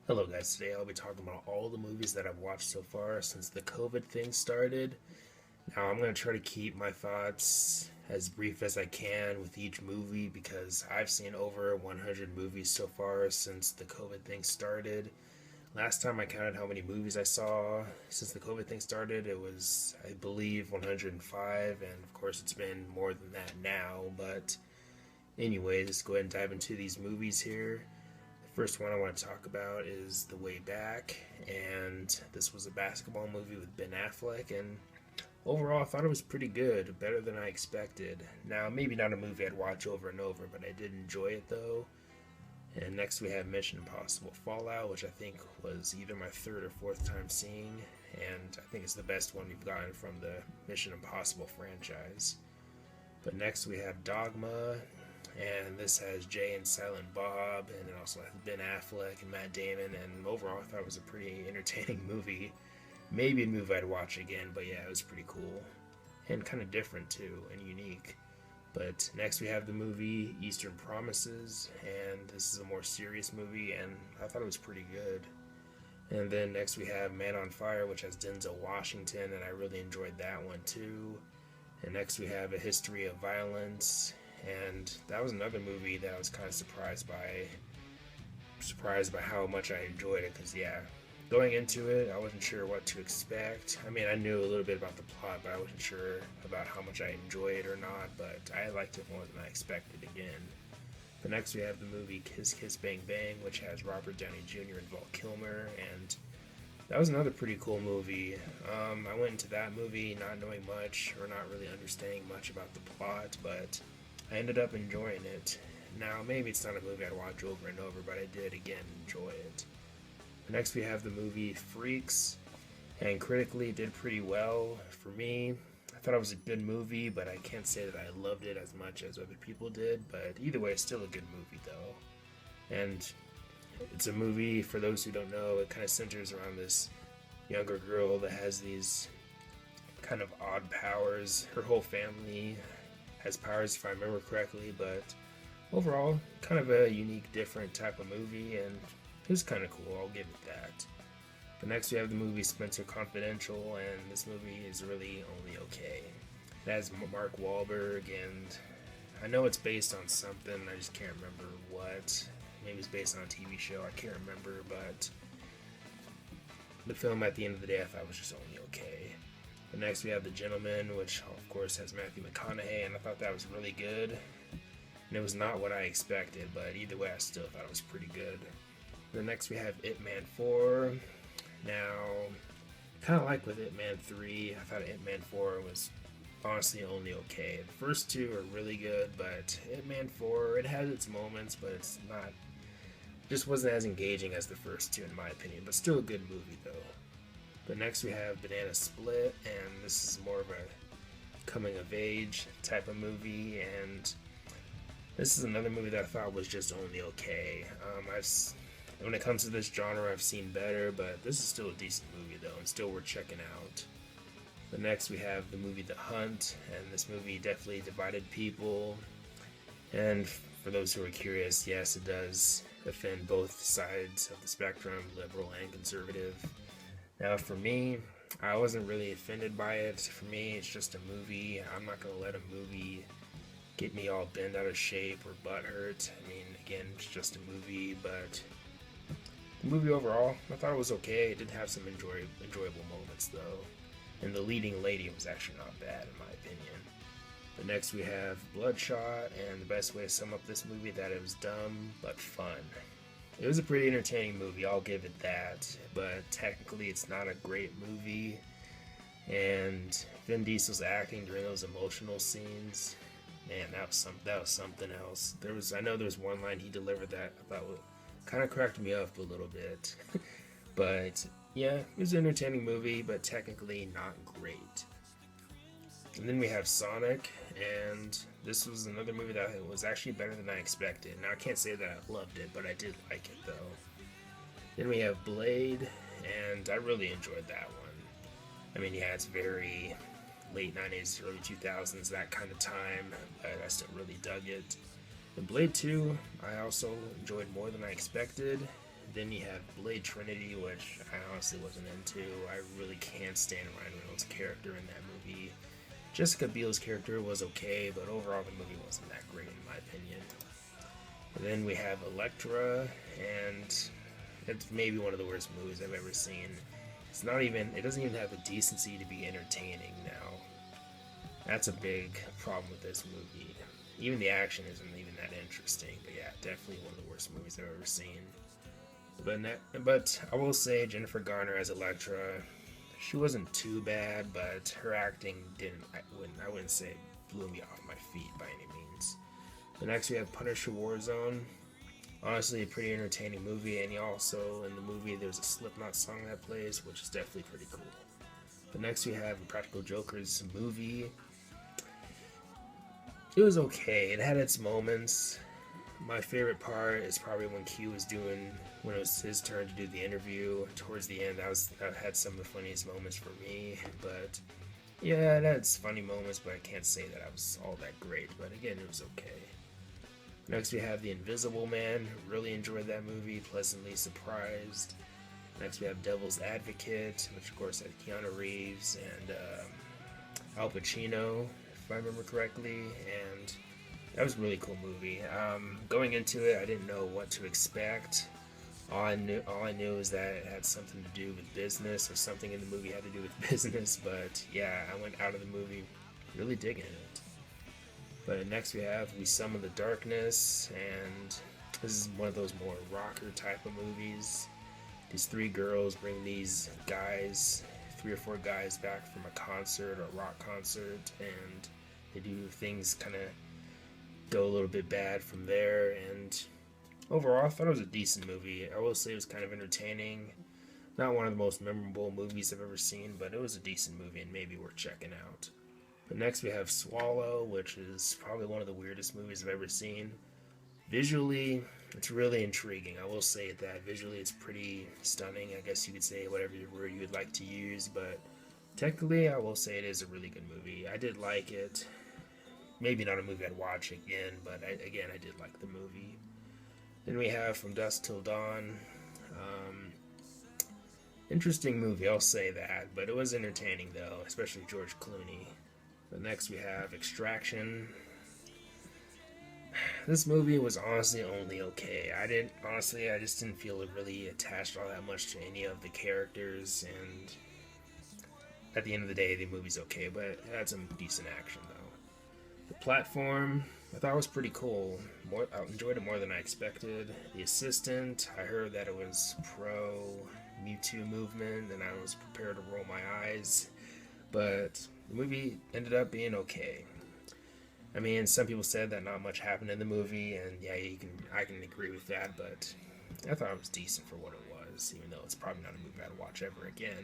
Hello, guys. Today I'll be talking about all the movies that I've watched so far since the COVID thing started. Now, I'm going to try to keep my thoughts as brief as I can with each movie because I've seen over 100 movies so far since the COVID thing started. Last time I counted how many movies I saw since the COVID thing started, it was, I believe, 105, and of course, it's been more than that now. But, anyway, let's go ahead and dive into these movies here. First one I want to talk about is The Way Back, and this was a basketball movie with Ben Affleck, and overall I thought it was pretty good, better than I expected. Now, maybe not a movie I'd watch over and over, but I did enjoy it though. And next we have Mission Impossible Fallout, which I think was either my third or fourth time seeing, and I think it's the best one we've gotten from the Mission Impossible franchise. But next we have Dogma, and this has Jay and Silent Bob, and it also has Ben Affleck and Matt Damon, and overall I thought it was a pretty entertaining movie. Maybe a movie I'd watch again, but yeah, it was pretty cool. And kind of different too, and unique. But next we have the movie Eastern Promises, and this is a more serious movie, and I thought it was pretty good. And then next we have Man on Fire, which has Denzel Washington, and I really enjoyed that one too. And next we have A History of Violence, and that was another movie that I was kind of surprised by how much I enjoyed it. Because yeah, going into it, I wasn't sure what to expect. I mean, I knew a little bit about the plot, but I wasn't sure about how much I enjoyed it or not. But I liked it more than I expected again. But next we have the movie Kiss Kiss Bang Bang, which has Robert Downey Jr. and Val Kilmer, and that was another pretty cool movie. I went into that movie not knowing much or not really understanding much about the plot, but I ended up enjoying it. Now, maybe it's not a movie I'd watch over and over, but I did again enjoy it. Next, we have the movie Freaks, and critically it did pretty well for me. I thought it was a good movie, but I can't say that I loved it as much as other people did. But either way, it's still a good movie, though. And it's a movie, for those who don't know, it kind of centers around this younger girl that has these kind of odd powers. Her whole family has powers, if I remember correctly, but overall, kind of a unique, different type of movie, and it was kind of cool, I'll give it that. But next we have the movie Spencer Confidential, and this movie is really only okay. It has Mark Wahlberg, and I know it's based on something, I just can't remember what. Maybe it's based on a TV show, I can't remember, but the film at the end of the day I thought was just only okay. But next we have The Gentleman, which of course has Matthew McConaughey, and I thought that was really good. And it was not what I expected, but either way I still thought it was pretty good. Then next we have Ip Man 4. Now, kind of like with Ip Man 3, I thought Ip Man 4 was honestly only okay. The first two are really good, but Ip Man 4, it has its moments, but it's not, just wasn't as engaging as the first two in my opinion, but still a good movie though. But next we have Banana Split, and this is more of a coming of age type of movie, and this is another movie that I thought was just only okay. When it comes to this genre, I've seen better, but this is still a decent movie though, and still worth checking out. But next we have the movie The Hunt, and this movie definitely divided people. And for those who are curious, yes, it does offend both sides of the spectrum, liberal and conservative. Now, for me, I wasn't really offended by it. For me, it's just a movie. I'm not going to let a movie get me all bent out of shape or butt hurt. I mean, again, it's just a movie, but the movie overall, I thought it was okay. It did have some enjoyable moments, though. And the leading lady was actually not bad, in my opinion. But next we have Bloodshot, and the best way to sum up this movie that it was dumb but fun. It was a pretty entertaining movie, I'll give it that, but technically it's not a great movie. And Vin Diesel's acting during those emotional scenes, man, that was something else. I know there was one line he delivered that I thought kind of cracked me up a little bit. But yeah, it was an entertaining movie, but technically not great. And then we have Sonic, and this was another movie that was actually better than I expected. Now, I can't say that I loved it, but I did like it, though. Then we have Blade, and I really enjoyed that one. I mean, yeah, it's very late 90s, early 2000s, that kind of time, but I still really dug it. And Blade 2, I also enjoyed more than I expected. Then you have Blade Trinity, which I honestly wasn't into. I really can't stand Ryan Reynolds' character in that movie. Jessica Biel's character was okay, but overall the movie wasn't that great in my opinion. And then we have Elektra, and it's maybe one of the worst movies I've ever seen. It doesn't even have the decency to be entertaining now. That's a big problem with this movie. Even the action isn't even that interesting, but yeah, definitely one of the worst movies I've ever seen. But I will say Jennifer Garner as Elektra, she wasn't too bad, but her acting I wouldn't say blew me off my feet by any means. The next we have Punisher Warzone. Honestly, a pretty entertaining movie, and also in the movie there's a Slipknot song that plays, which is definitely pretty cool. But next we have Impractical Jokers movie. It was okay. It had its moments. My favorite part is probably when when it was his turn to do the interview. Towards the end, that had some of the funniest moments for me. But yeah, it had its funny moments, but I can't say that I was all that great. But again, it was okay. Next, we have The Invisible Man. Really enjoyed that movie. Pleasantly surprised. Next, we have Devil's Advocate, which of course had Keanu Reeves and Al Pacino, if I remember correctly, and that was a really cool movie. Going into it, I didn't know what to expect. All I knew is that it had something to do with business, or something in the movie had to do with business. But yeah, I went out of the movie really digging it. But next we Summon the Darkness, and this is one of those more rocker type of movies. These three girls bring these guys, 3 or 4 guys back from a concert or a rock concert, and they do things kind of go a little bit bad from there. And overall, I thought it was a decent movie. I will say it was kind of entertaining. Not one of the most memorable movies I've ever seen, but it was a decent movie and maybe worth checking out. But next we have Swallow, which is probably one of the weirdest movies I've ever seen. Visually, it's really intriguing. I will say that visually it's pretty stunning. I guess you could say whatever word you would like to use, but technically I will say it is a really good movie. I did like it. Maybe not a movie I'd watch again, but I did like the movie. Then we have From Dusk Till Dawn. Interesting movie, I'll say that, but it was entertaining though, especially George Clooney. But next we have Extraction. This movie was honestly only okay. I just didn't feel really attached all that much to any of the characters, and at the end of the day, the movie's okay, but it had some decent action though. The Platform, I thought it was pretty cool. I enjoyed it more than I expected. The Assistant, I heard that it was pro Mewtwo movement, and I was prepared to roll my eyes, but the movie ended up being okay. I mean, some people said that not much happened in the movie, and yeah, I can agree with that, but I thought it was decent for what it was, even though it's probably not a movie I'd watch ever again.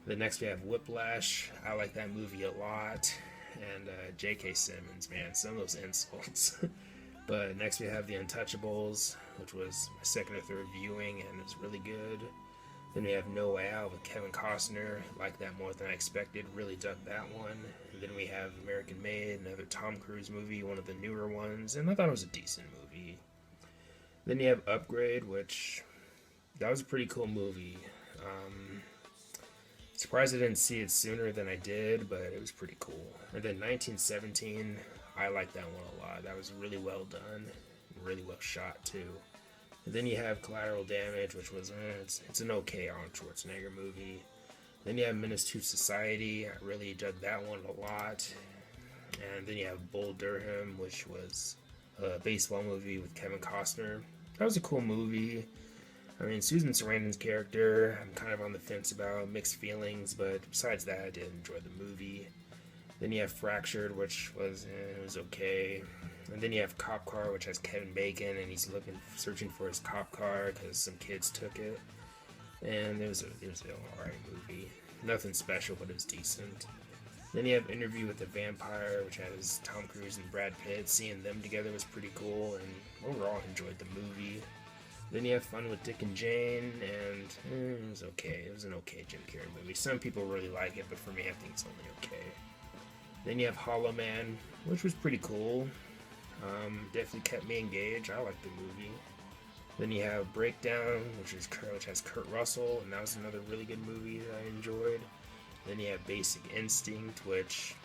The next we have Whiplash. I like that movie a lot, and J.K. Simmons, man, some of those insults. But next we have The Untouchables, which was my second or third viewing, and it's really good. Then we have No Way Out with Kevin Costner. Like that more than I expected. Really dug that one. And then we have American Made, another Tom Cruise movie, one of the newer ones, and I thought it was a decent movie. Then you have Upgrade, which that was a pretty cool movie. Surprised I didn't see it sooner than I did, but it was pretty cool. And then 1917, I like that one a lot. That was really well done, really well shot too. And then you have Collateral Damage, which was it's an okay Arnold Schwarzenegger movie. Then you have Menace to Society. I really dug that one a lot. And then you have Bull Durham, which was a baseball movie with Kevin Costner. That was a cool movie. I mean, Susan Sarandon's character, I'm kind of on the fence about, mixed feelings, but besides that, I did enjoy the movie. Then you have Fractured, which was it was okay. And then you have Cop Car, which has Kevin Bacon, and he's searching for his cop car because some kids took it. And it was an alright movie. Nothing special, but it was decent. Then you have Interview with the Vampire, which has Tom Cruise and Brad Pitt. Seeing them together was pretty cool, and overall enjoyed the movie. Then you have Fun with Dick and Jane, and it was okay. It was an okay Jim Carrey movie. Some people really like it, but for me, I think it's only okay. Then you have Hollow Man, which was pretty cool. Definitely kept me engaged. I liked the movie. Then you have Breakdown, which has Kurt Russell, and that was another really good movie that I enjoyed. Then you have Basic Instinct, which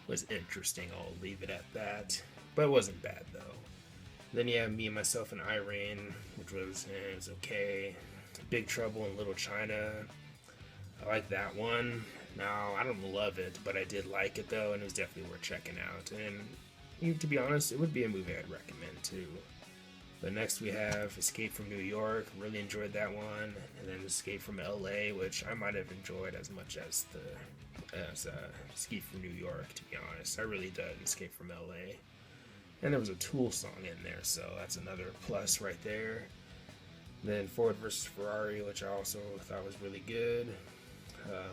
was interesting. I'll leave it at that, but it wasn't bad though. Then you have Me, Myself, and Irene, which was okay. Big Trouble in Little China. I like that one. Now, I don't love it, but I did like it though, and it was definitely worth checking out. And to be honest, it would be a movie I'd recommend too. But next we have Escape from New York. Really enjoyed that one. And then Escape from LA, which I might have enjoyed as much as Escape from New York, to be honest. I really did Escape from LA. And there was a Tool song in there, so that's another plus right there. Then Ford versus Ferrari, which I also thought was really good.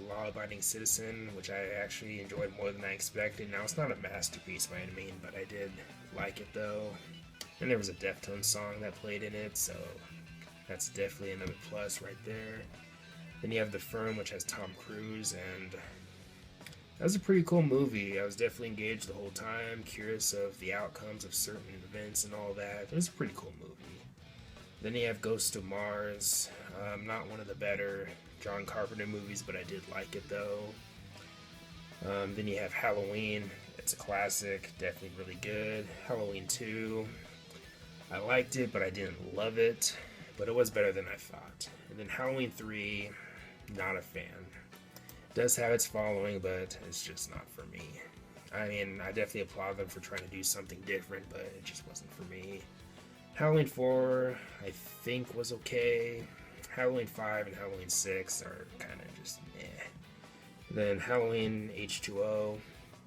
Law Abiding Citizen, which I actually enjoyed more than I expected. Now, it's not a masterpiece by any means, but I did like it though. And there was a Deftones song that played in it, so that's definitely another plus right there. Then you have The Firm, which has Tom Cruise, and that was a pretty cool movie. I was definitely engaged the whole time, curious of the outcomes of certain events and all that. It was a pretty cool movie. Then you have Ghost of Mars, not one of the better John Carpenter movies, but I did like it though. Then you have Halloween. It's a classic, definitely really good. Halloween 2, I liked it, but I didn't love it, but it was better than I thought. And then Halloween 3, not a fan. It does have its following, but it's just not for me. I mean, I definitely applaud them for trying to do something different, but it just wasn't for me. Halloween 4, I think was okay. Halloween 5 and Halloween 6 are kind of just meh. Then Halloween H2O,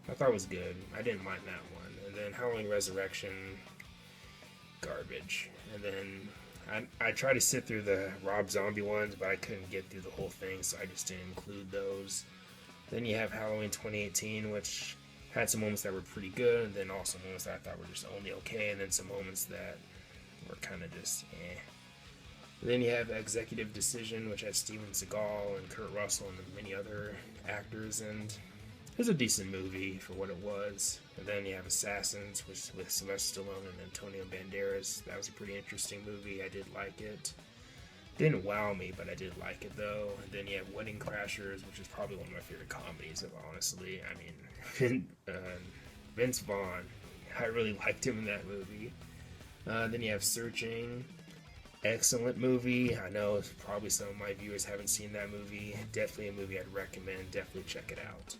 I thought was good. I didn't mind that one. And then Halloween Resurrection, garbage. And then I tried to sit through the Rob Zombie ones, but I couldn't get through the whole thing, so I just didn't include those. Then you have Halloween 2018, which had some moments that were pretty good, and then also moments that I thought were just only okay, and then some moments that were kind of just eh. And then you have Executive Decision, which has Steven Seagal and Kurt Russell and many other actors, and it was a decent movie for what it was. And then you have Assassins, which with Sylvester Stallone and Antonio Banderas. That was a pretty interesting movie. I did like it. Didn't wow me, but I did like it though. And then you have Wedding Crashers, which is probably one of my favorite comedies, honestly. I mean, Vince Vaughn, I really liked him in that movie. Then you have Searching. Excellent movie. I know probably some of my viewers haven't seen that movie. Definitely a movie I'd recommend. Definitely check it out.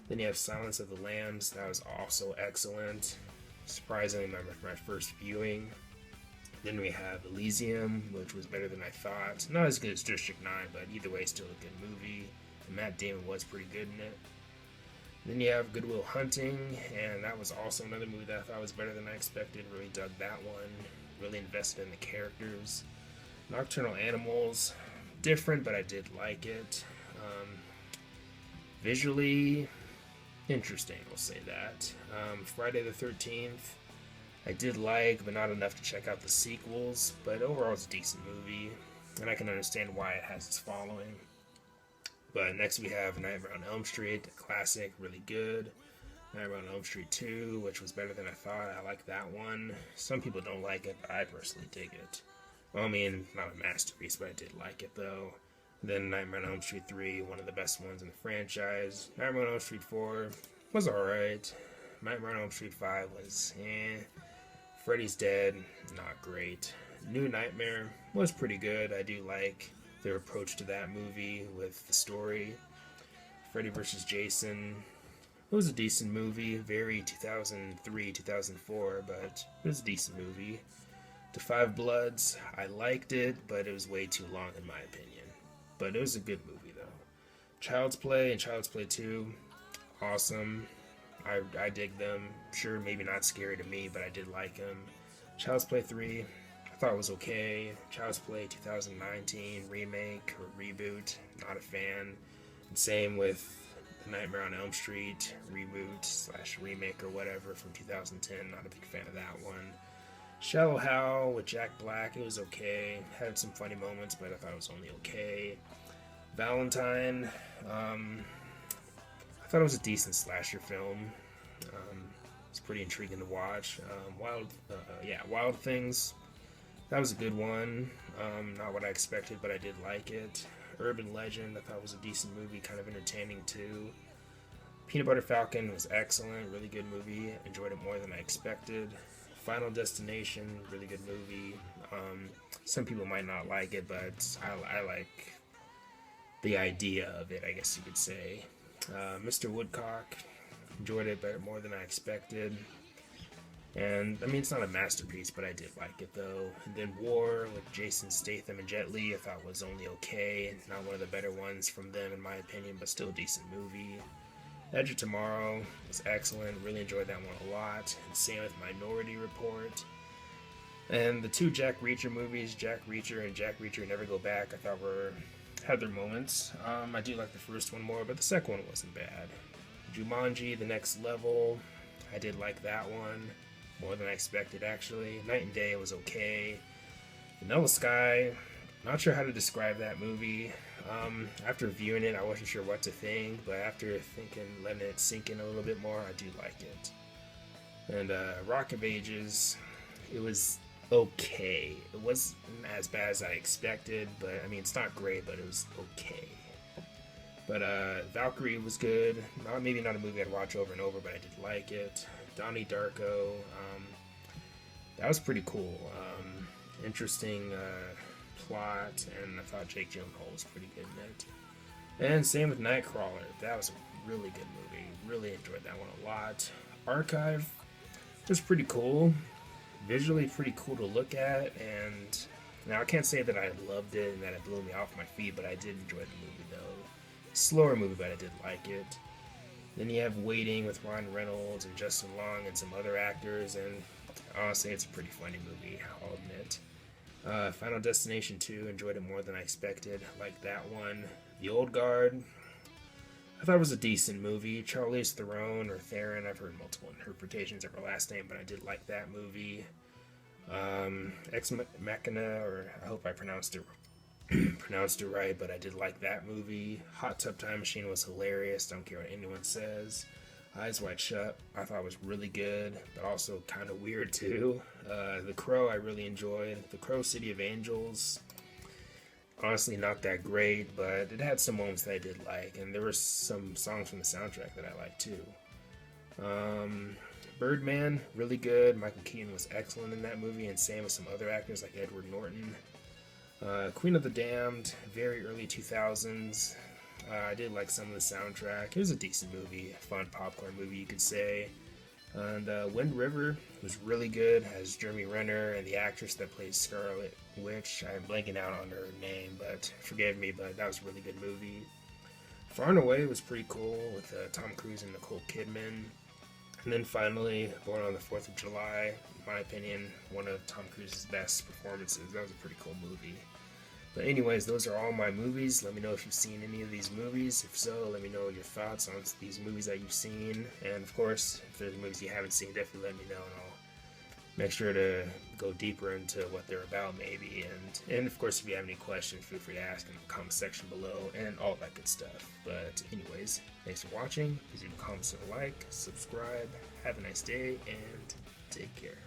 Then you have Silence of the Lambs. That was also excellent. Surprisingly, my first viewing. Then we have Elysium, which was better than I thought. Not as good as District 9, but either way, still a good movie. And Matt Damon was pretty good in it. Then you have Good Will Hunting, and that was also another movie that I thought was better than I expected. Really dug that one. Really invested in the characters. Nocturnal Animals, different, but I did like it. Visually interesting, I'll say that. Friday the 13th, I did like, but not enough to check out the sequels. But overall, it's a decent movie, and I can understand why it has its following. But next we have Nightmare on Elm Street, a classic, really good. Nightmare on Elm Street 2, which was better than I thought. I like that one. Some people don't like it, but I personally dig it. Well, I mean, not a masterpiece, but I did like it, though. Then Nightmare on Elm Street 3, one of the best ones in the franchise. Nightmare on Elm Street 4 was alright. Nightmare on Elm Street 5 was eh. Freddy's Dead, not great. New Nightmare was pretty good. I do like their approach to that movie with the story. Freddy vs. Jason, it was a decent movie, very 2003, 2004, but it was a decent movie. The Five Bloods, I liked it, but it was way too long in my opinion. But it was a good movie though. Child's Play and Child's Play 2, awesome. I dig them. Sure, maybe not scary to me, but I did like them. Child's Play 3, I thought it was okay. Child's Play 2019 remake or reboot, not a fan. And same with the Nightmare on Elm Street reboot / remake or whatever from 2010. Not a big fan of that one. Shallow Hal with Jack Black, it was okay. Had some funny moments, but I thought it was only okay. Valentine, I thought it was a decent slasher film. It's pretty intriguing to watch. Wild Things, That was a good one. Not what I expected, but I did like it. Urban Legend, I thought was a decent movie, kind of entertaining too. Peanut Butter Falcon was excellent, really good movie. Enjoyed it more than I expected. Final Destination, really good movie. Some people might not like it, but I like the idea of it, I guess you could say. Mr. Woodcock, enjoyed it better more than I expected. And I mean, it's not a masterpiece, but I did like it though. And then War with Jason Statham and Jet Li, I thought was only okay. Not one of the better ones from them, in my opinion, but still a decent movie. Edge of Tomorrow was excellent. Really enjoyed that one a lot. And same with Minority Report. And the two Jack Reacher movies, Jack Reacher and Jack Reacher Never Go Back, I thought had their moments. I do like the first one more, but the second one wasn't bad. Jumanji, The Next Level, I did like that one more than I expected, actually. Night and Day was okay. Vanilla Sky, not sure how to describe that movie. After viewing it, I wasn't sure what to think, but after thinking, letting it sink in a little bit more, I do like it. And Rock of Ages, it was okay. It wasn't as bad as I expected, but I mean, it's not great, but it was okay. But Valkyrie was good. Maybe not a movie I'd watch over and over, but I did like it. Donnie Darko, that was pretty cool. Interesting plot, and I thought Jake Gyllenhaal was pretty good in it. And same with Nightcrawler. That was a really good movie. Really enjoyed that one a lot. Archive was pretty cool. Visually pretty cool to look at, and now I can't say that I loved it and that it blew me off my feet, but I did enjoy the movie though. Slower movie, but I did like it. Then you have Waiting with Ryan Reynolds and Justin Long and some other actors, and honestly, it's a pretty funny movie, I'll admit. Final Destination 2, enjoyed it more than I expected. Like that one. The Old Guard, I thought it was a decent movie. Charlize Theron, or Theron, I've heard multiple interpretations of her last name, but I did like that movie. Ex Machina, or I hope I pronounced it right, but I did like that movie. Hot Tub Time Machine was hilarious. Don't care what anyone says. Eyes Wide Shut, I thought was really good, but also kind of weird too. The Crow, I really enjoyed. The Crow, City of Angels, honestly not that great, but it had some moments that I did like, and there were some songs from the soundtrack that I liked too. Birdman, really good. Michael Keaton was excellent in that movie, and same with some other actors like Edward Norton. Queen of the Damned, very early 2000s. I did like some of the soundtrack. It was a decent movie, fun popcorn movie, you could say. And Wind River was really good. Has Jeremy Renner and the actress that plays Scarlet Witch. I'm blanking out on her name, but forgive me, but that was a really good movie. Far and Away was pretty cool with Tom Cruise and Nicole Kidman. And then finally, Born on the 4th of July, in my opinion, one of Tom Cruise's best performances. That was a pretty cool movie. But anyways, those are all my movies. Let me know if you've seen any of these movies. If so, let me know your thoughts on these movies that you've seen. And of course, if there's movies you haven't seen, definitely let me know, and I'll make sure to go deeper into what they're about maybe. And of course, if you have any questions, feel free to ask in the comment section below and all that good stuff. But anyways, thanks for watching. Please leave a comment and a like, subscribe. Have a nice day, and take care.